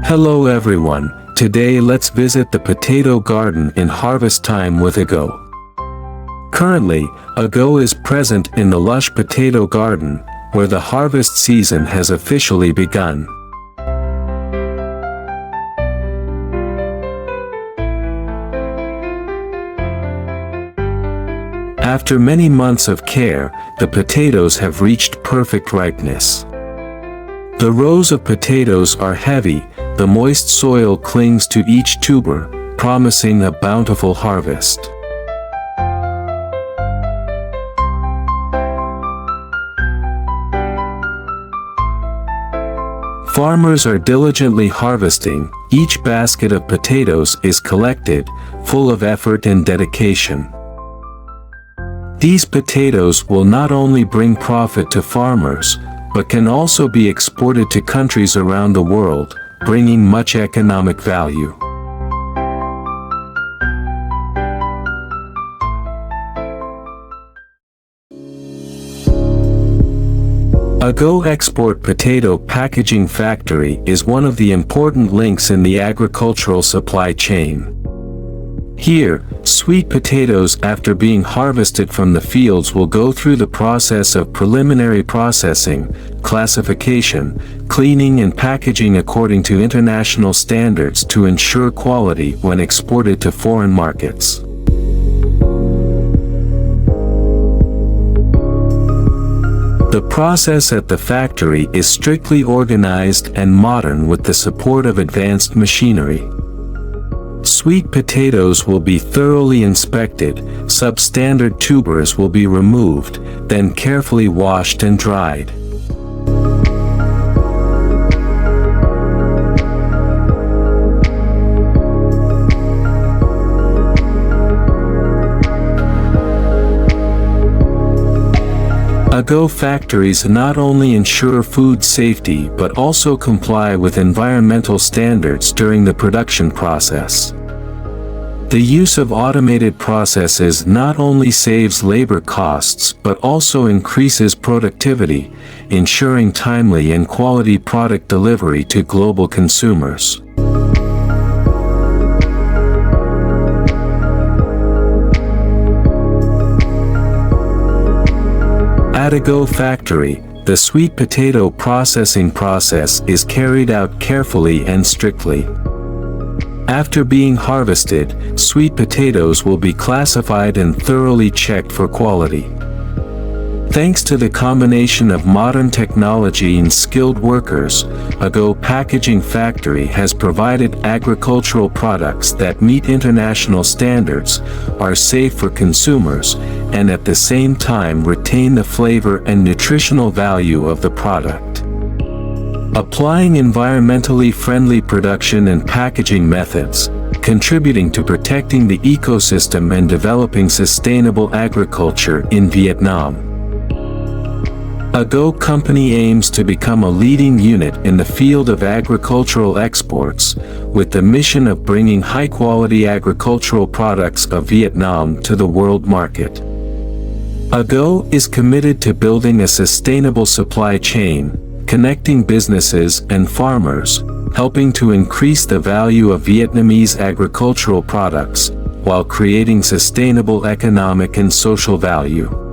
Hello everyone, today let's visit the potato garden in harvest time with Ago. Currently, Ago is present in the lush potato garden, where the harvest season has officially begun. After many months of care, the potatoes have reached perfect ripeness. The rows of potatoes are heavy, the moist soil clings to each tuber, promising a bountiful harvest. Farmers are diligently harvesting, each basket of potatoes is collected, full of effort and dedication. These potatoes will not only bring profit to farmers, but can also be exported to countries around the world, bringing much economic value. Ago Export Potato Packaging Factory is one of the important links in the agricultural supply chain. Here, sweet potatoes after being harvested from the fields will go through the process of preliminary processing, classification, cleaning and packaging according to international standards to ensure quality when exported to foreign markets. The process at the factory is strictly organized and modern with the support of advanced machinery. Sweet potatoes will be thoroughly inspected, substandard tubers will be removed, then carefully washed and dried. Ago factories not only ensure food safety but also comply with environmental standards during the production process. The use of automated processes not only saves labor costs but also increases productivity, ensuring timely and quality product delivery to global consumers. At Ago factory, the sweet potato processing process is carried out carefully and strictly. After being harvested, sweet potatoes will be classified and thoroughly checked for quality. Thanks to the combination of modern technology and skilled workers, Ago Packaging Factory has provided agricultural products that meet international standards, are safe for consumers, and at the same time retain the flavor and nutritional value of the product. Applying environmentally friendly production and packaging methods, contributing to protecting the ecosystem and developing sustainable agriculture in Vietnam. Ago Company aims to become a leading unit in the field of agricultural exports, with the mission of bringing high-quality agricultural products of Vietnam to the world market. Ago is committed to building a sustainable supply chain, connecting businesses and farmers, helping to increase the value of Vietnamese agricultural products, while creating sustainable economic and social value.